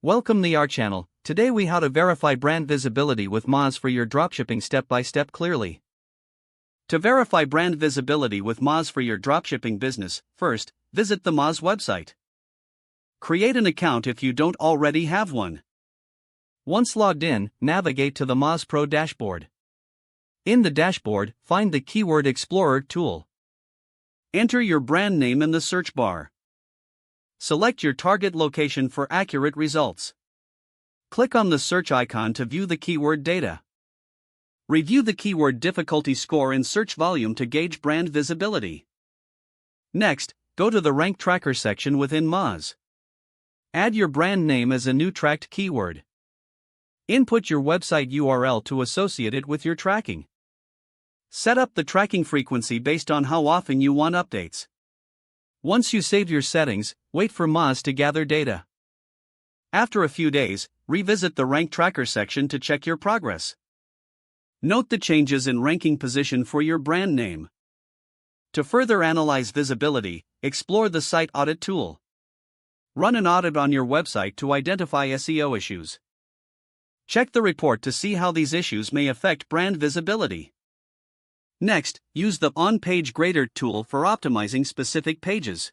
Welcome to our channel. Today we how to verify brand visibility with Moz for your dropshipping step by step clearly. To verify brand visibility with Moz for your dropshipping business, first, visit the Moz website. Create an account if you don't already have one. Once logged in, navigate to the Moz Pro dashboard. In the dashboard, find the Keyword Explorer tool. Enter your brand name in the search bar. Select your target location for accurate results. Click on the search icon to view the keyword data. Review the keyword difficulty score and search volume to gauge brand visibility. Next, go to the rank tracker section within Moz. Add your brand name as a new tracked keyword. Input your website URL to associate it with your tracking. Set up the tracking frequency based on how often you want updates. Once you saved your settings, wait for Moz to gather data. After a few days, revisit the rank tracker section to check your progress. Note the changes in ranking position for your brand name. To further analyze visibility, explore the Site Audit tool. Run an audit on your website to identify SEO issues. Check the report to see how these issues may affect brand visibility. Next, use the On-Page Grader tool for optimizing specific pages.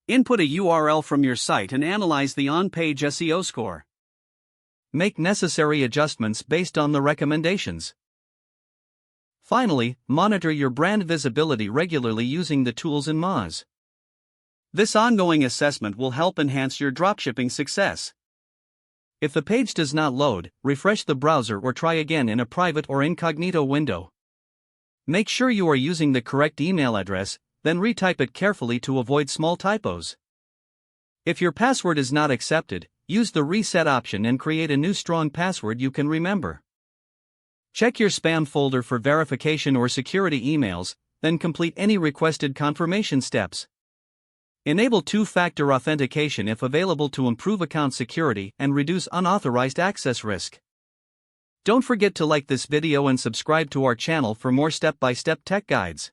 Input a URL from your site and analyze the on-page SEO score. Make necessary adjustments based on the recommendations. Finally, monitor your brand visibility regularly using the tools in Moz. This ongoing assessment will help enhance your dropshipping success. If the page does not load, refresh the browser or try again in a private or incognito window. Make sure you are using the correct email address, then retype it carefully to avoid small typos. If your password is not accepted, use the reset option and create a new strong password you can remember. Check your spam folder for verification or security emails, then complete any requested confirmation steps. Enable two-factor authentication if available to improve account security and reduce unauthorized access risk. Don't forget to like this video and subscribe to our channel for more step-by-step tech guides.